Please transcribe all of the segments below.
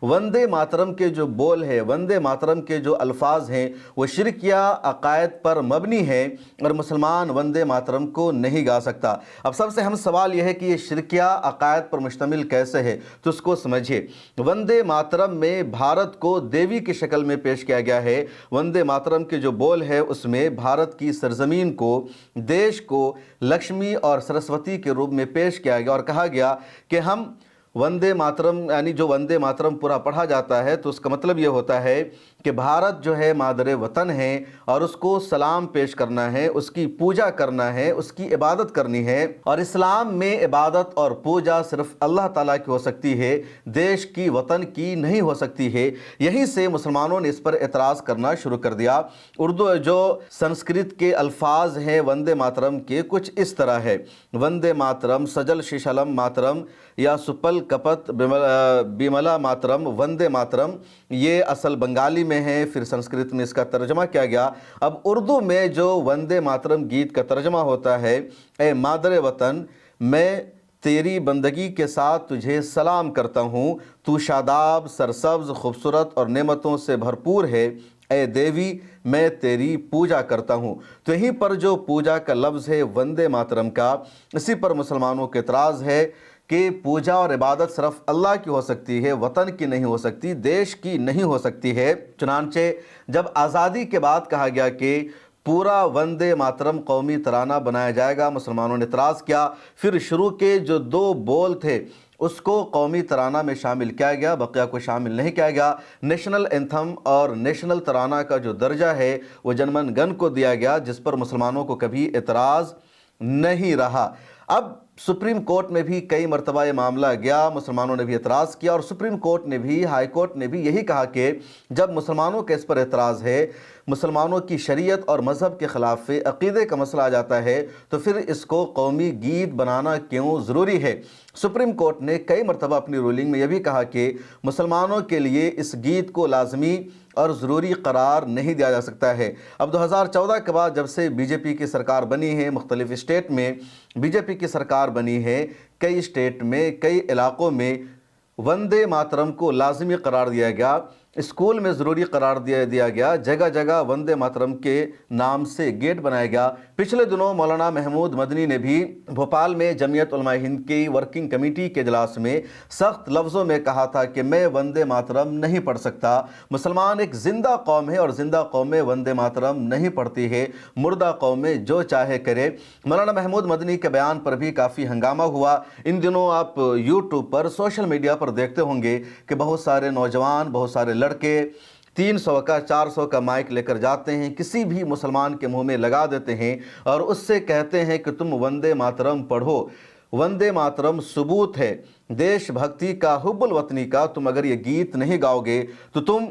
वंदे मातरम के जो बोल है, वंदे मातरम के जो अल्फाज हैं, वो शिरकिया अकायद पर मबनी है और मुसलमान वंदे मातरम को नहीं गा सकता। अब सबसे अहम सवाल यह है कि ये शिरकिया अकायद पर मुश्तमिल कैसे है, तो उसको समझिए। वंदे मातरम में भारत को देवी की शक्ल में पेश किया गया है। वंदे मातरम के जो बोल है उसमें भारत की सरजमीन को, देश को लक्ष्मी और सरस्वती के रूप में पेश किया गया और कहा गया कि हम वंदे मातरम, यानी जो वंदे मातरम पूरा पढ़ा जाता है तो उसका मतलब ये होता है कि भारत जो है मादरे वतन है और उसको सलाम पेश करना है, उसकी पूजा करना है, उसकी इबादत करनी है। और इस्लाम में इबादत और पूजा सिर्फ अल्लाह ताला की हो सकती है, देश की, वतन की नहीं हो सकती है। यहीं से मुसलमानों ने इस पर एतराज़ करना शुरू कर दिया। उर्दू जो संस्कृत के अल्फाज हैं वंदे मातरम के कुछ इस तरह है, वंदे मातरम, सजल शिशलम मातरम या सुपल कपत बिमला मातरम, वंदे मातरम। ये असल बंगाली में है, फिर संस्कृत में इसका तर्जमा किया गया। अब उर्दू में जो वंदे मातरम गीत का तर्जमा होता है, ए मादरे वतन, मैं तेरी बंदगी के साथ तुझे सलाम करता हूँ, तू शादाब, सरसब्ज, खूबसूरत और नेमतों से भरपूर है। ए देवी, मैं तेरी पूजा करता हूँ। तो यहीं पर जो पूजा का लफ्ज़ है वंदे मातरम का, इसी पर मुसलमानों के एतराज़ है कि पूजा और इबादत सिर्फ अल्लाह की हो सकती है, वतन की नहीं हो सकती, देश की नहीं हो सकती है। चुनांचे जब आज़ादी के बाद कहा गया कि पूरा वंदे मातरम कौमी तराना बनाया जाएगा, मुसलमानों ने एतराज़ किया। फिर शुरू के जो 2 बोल थे उसको कौमी तराना में शामिल किया गया, बकिया को शामिल नहीं किया गया। नेशनल एंथम और नेशनल तराना का जो दर्जा है वो जनमन गन को दिया गया, जिस पर मुसलमानों को कभी एतराज़ नहीं रहा। अब सुप्रीम कोर्ट में भी कई मरतबा ये मामला गया, मुसलमानों ने भी एतराज़ किया और सुप्रीम कोर्ट ने भी, हाई कोर्ट ने भी यही कहा कि जब मुसलमानों के इस पर एतराज़ है, मुसलमानों की शरीयत और मज़हब के ख़िलाफ़ अक़ीदे का मसला आ जाता है, तो फिर इसको कौमी गीत बनाना क्यों ज़रूरी है। सुप्रीम कोर्ट ने कई मरतबा अपनी रूलिंग में यह भी कहा कि मुसलमानों के लिए इस गीत को लाजमी और ज़रूरी करार नहीं दिया जा सकता है। अब 2014 के बाद जब से बीजेपी की सरकार बनी है, मुख्तलिफ़ स्टेट में बीजेपी की सरकार बनी है, कई स्टेट में, कई इलाक़ों में वंदे मातरम को लाजमी करार दिया गया, स्कूल में ज़रूरी करार दिया गया, जगह जगह वंदे मातरम के नाम से गेट बनाया गया। पिछले दिनों मौलाना महमूद मदनी ने भी भोपाल में जमीयत उलमा हिंद की वर्किंग कमेटी के इजलास में सख्त लफ्ज़ों में कहा था कि मैं वंदे मातरम नहीं पढ़ सकता। मुसलमान एक ज़िंदा कौम है और ज़िंदा कौमें वंदे मातरम नहीं पढ़ती है, मुर्दा कौमें जो चाहे करे। मौलाना महमूद मदनी के बयान पर भी काफ़ी हंगामा हुआ। इन दिनों आप यूट्यूब पर, सोशल मीडिया पर देखते होंगे कि बहुत सारे नौजवान, बहुत सारे लड़के 300 का, 400 का माइक लेकर जाते हैं, किसी भी मुसलमान के मुंह में लगा देते हैं और उससे कहते हैं कि तुम वंदे मातरम पढ़ो। वंदे मातरम सबूत है देशभक्ति का, हुब्बुल वतनी का। तुम अगर ये गीत नहीं गाओगे तो तुम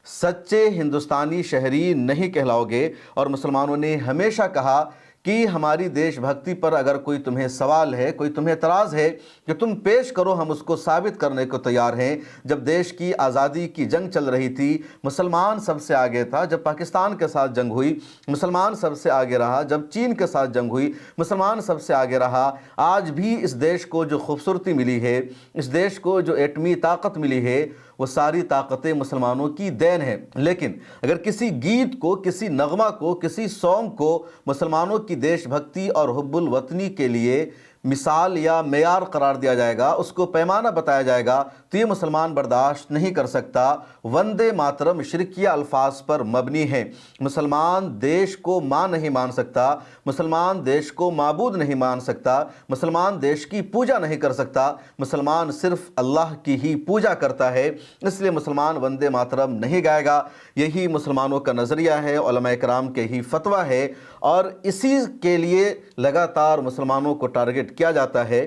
सच्चे हिंदुस्तानी शहरी नहीं कहलाओगे। और मुसलमानों ने हमेशा कहा कि हमारी देशभक्ति पर अगर कोई तुम्हें सवाल है, कोई तुम्हें एतराज़ है, कि तुम पेश करो, हम उसको साबित करने को तैयार हैं। जब देश की आज़ादी की जंग चल रही थी, मुसलमान सबसे आगे था। जब पाकिस्तान के साथ जंग हुई, मुसलमान सबसे आगे रहा। जब चीन के साथ जंग हुई, मुसलमान सबसे आगे रहा। आज भी इस देश को जो खूबसूरती मिली है, इस देश को जो एटमी ताकत मिली है, वो सारी ताकतें मुसलमानों की देन है। लेकिन अगर किसी गीत को, किसी नगमा को, किसी सॉन्ग को मुसलमानों की देशभक्ति और हुब्बुल वतनी के लिए मिसाल या मेयार करार दिया जाएगा, उसको पैमाना बताया जाएगा, तो ये मुसलमान बर्दाश्त नहीं कर सकता। वंदे मातरम शिरकिया अल्फाज पर मबनी है। मुसलमान देश को मां नहीं मान सकता, मुसलमान देश को माबूद नहीं मान सकता, मुसलमान देश की पूजा नहीं कर सकता। मुसलमान सिर्फ अल्लाह की ही पूजा करता है, इसलिए मुसलमान वंदे मातरम नहीं गाएगा। यही मुसलमानों का नज़रिया है, उलमा इकराम के ही फतवा है और इसी के लिए लगातार मुसलमानों को टारगेट किया जाता है।